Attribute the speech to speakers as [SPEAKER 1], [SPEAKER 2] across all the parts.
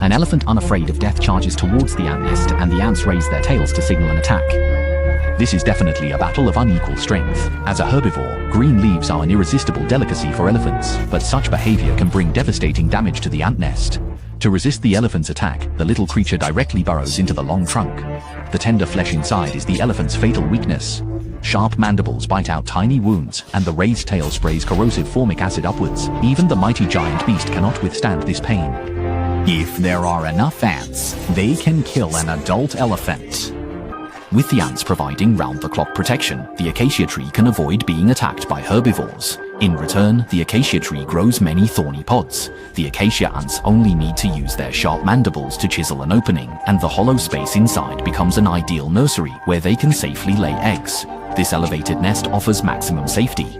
[SPEAKER 1] An elephant unafraid of death charges towards the ant nest, and the ants raise their tails to signal an attack. This is definitely a battle of unequal strength. As a herbivore, green leaves are an irresistible delicacy for elephants, but such behavior can bring devastating damage to the ant nest. To resist the elephant's attack, the little creature directly burrows into the long trunk. The tender flesh inside is the elephant's fatal weakness. Sharp mandibles bite out tiny wounds, and the raised tail sprays corrosive formic acid upwards. Even the mighty giant beast cannot withstand this pain.
[SPEAKER 2] If there are enough ants, they can kill an adult elephant. With the ants providing round-the-clock protection, the acacia tree can avoid being attacked by herbivores. In return, the acacia tree grows many thorny pods. The acacia ants only need to use their sharp mandibles to chisel an opening, and the hollow space inside becomes an ideal nursery where they can safely lay eggs. This elevated nest offers maximum safety.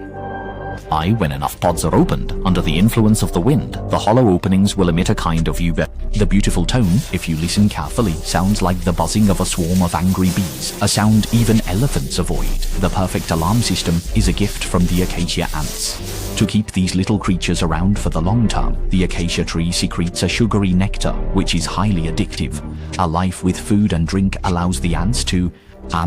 [SPEAKER 2] When enough pods are opened, under the influence of the wind, the hollow openings will emit a kind of The beautiful tone, if you listen carefully, sounds like the buzzing of a swarm of angry bees, a sound even elephants avoid. The perfect alarm system is a gift from the acacia ants. To keep these little creatures around for the long term, the acacia tree secretes a sugary nectar, which is highly addictive. A life with food and drink allows the ants to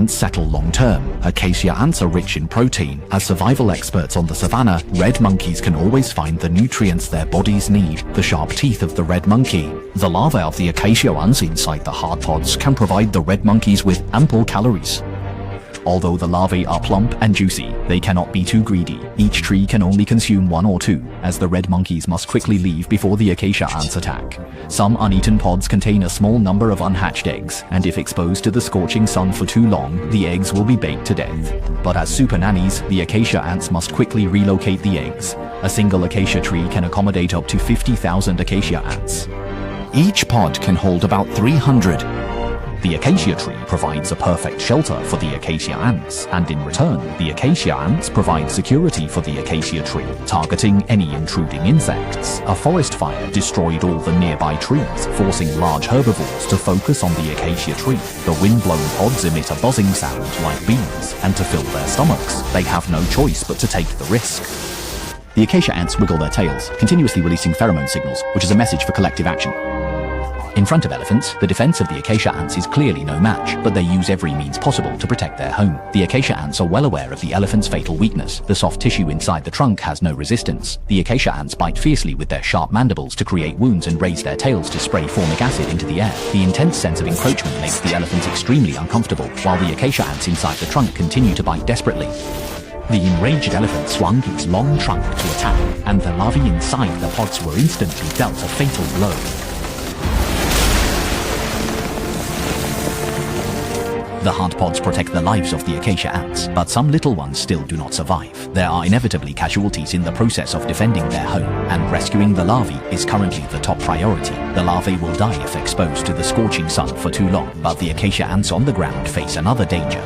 [SPEAKER 2] settle long-term. Acacia ants are rich in protein. As survival experts on the savannah, red monkeys can always find the nutrients their bodies need. The sharp teeth of the red monkey. The larvae of the acacia ants inside the hard pods can provide the red monkeys with ample calories. Although the larvae are plump and juicy, they cannot be too greedy. Each tree can only consume one or two, as the red monkeys must quickly leave before the acacia ants attack. Some uneaten pods contain a small number of unhatched eggs, and if exposed to the scorching sun for too long, the eggs will be baked to death. But as super nannies, the acacia ants must quickly relocate the eggs. A single acacia tree can accommodate up to 50,000 acacia ants. Each pod can hold about 300. The acacia tree provides a perfect shelter for the acacia ants, and in return, the acacia ants provide security for the acacia tree, targeting any intruding insects. A forest fire destroyed all the nearby trees, forcing large herbivores to focus on the acacia tree. The wind-blown pods emit a buzzing sound like bees, and to fill their stomachs, they have no choice but to take the risk. The acacia ants wiggle their tails, continuously releasing pheromone signals, which is a message for collective action. In front of elephants, the defense of the acacia ants is clearly no match, but they use every means possible to protect their home. The acacia ants are well aware of the elephant's fatal weakness. The soft tissue inside the trunk has no resistance. The acacia ants bite fiercely with their sharp mandibles to create wounds and raise their tails to spray formic acid into the air. The intense sense of encroachment makes the elephants extremely uncomfortable, while the acacia ants inside the trunk continue to bite desperately. The enraged elephant swung its long trunk to attack, and the larvae inside the pods were instantly dealt a fatal blow. The hard pods protect the lives of the acacia ants, but some little ones still do not survive. There are inevitably casualties in the process of defending their home, and rescuing the larvae is currently the top priority. The larvae will die if exposed to the scorching sun for too long, but the acacia ants on the ground face another danger.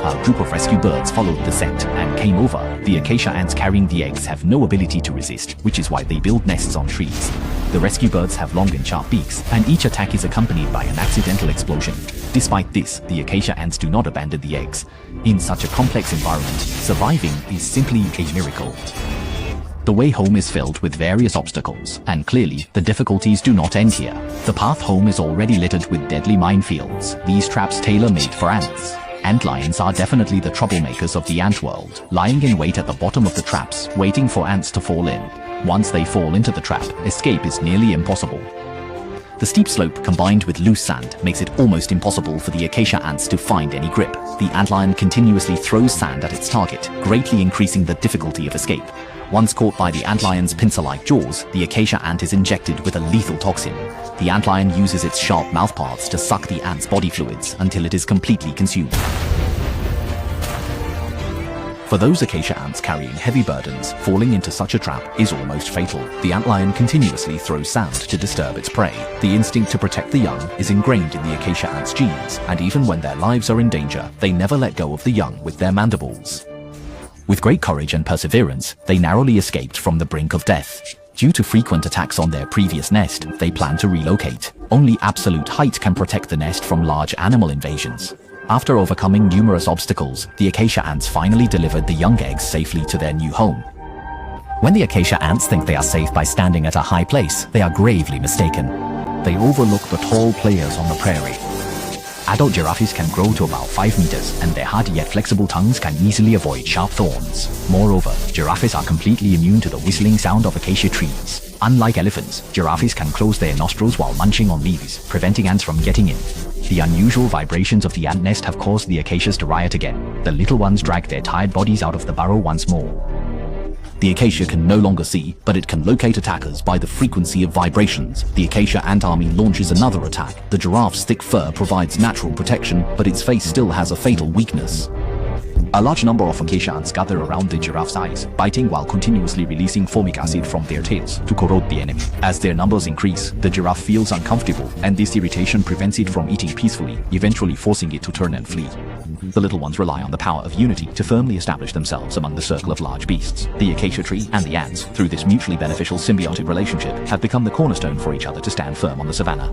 [SPEAKER 2] A group of rescue birds followed the scent and came over. The acacia ants carrying the eggs have no ability to resist, which is why they build nests on trees. The rescue birds have long and sharp beaks, and each attack is accompanied by an accidental explosion. Despite this, the acacia ants do not abandon the eggs. In such a complex environment, surviving is simply a miracle. The way home is filled with various obstacles, and clearly, the difficulties do not end here. The path home is already littered with deadly minefields, these traps tailor-made for ants. Antlions are definitely the troublemakers of the ant world, lying in wait at the bottom of the traps, waiting for ants to fall in. Once they fall into the trap, escape is nearly impossible. The steep slope combined with loose sand makes it almost impossible for the acacia ants to find any grip. The antlion continuously throws sand at its target, greatly increasing the difficulty of escape. Once caught by the antlion's pincer-like jaws, the acacia ant is injected with a lethal toxin. The antlion uses its sharp mouthparts to suck the ant's body fluids until it is completely consumed. For those acacia ants carrying heavy burdens, falling into such a trap is almost fatal. The antlion continuously throws sand to disturb its prey. The instinct to protect the young is ingrained in the acacia ants' genes, and even when their lives are in danger, they never let go of the young with their mandibles. With great courage and perseverance, they narrowly escaped from the brink of death. Due to frequent attacks on their previous nest, they plan to relocate. Only absolute height can protect the nest from large animal invasions. After overcoming numerous obstacles, the acacia ants finally delivered the young eggs safely to their new home. When the acacia ants think they are safe by standing at a high place, they are gravely mistaken. They overlook the tall players on the prairie. Adult giraffes can grow to about 5 meters, and their hardy yet flexible tongues can easily avoid sharp thorns. Moreover, giraffes are completely immune to the whistling sound of acacia trees. Unlike elephants, giraffes can close their nostrils while munching on leaves, preventing ants from getting in. The unusual vibrations of the ant nest have caused the acacias to riot again. The little ones drag their tired bodies out of the burrow once more. The acacia can no longer see, but it can locate attackers by the frequency of vibrations. The acacia ant army launches another attack. The giraffe's thick fur provides natural protection, but its face still has a fatal weakness. A large number of acacia ants gather around the giraffe's eyes, biting while continuously releasing formic acid from their tails to corrode the enemy. As their numbers increase, the giraffe feels uncomfortable, and this irritation prevents it from eating peacefully, eventually forcing it to turn and flee. The little ones rely on the power of unity to firmly establish themselves among the circle of large beasts. The acacia tree and the ants, through this mutually beneficial symbiotic relationship, have become the cornerstone for each other to stand firm on the savannah.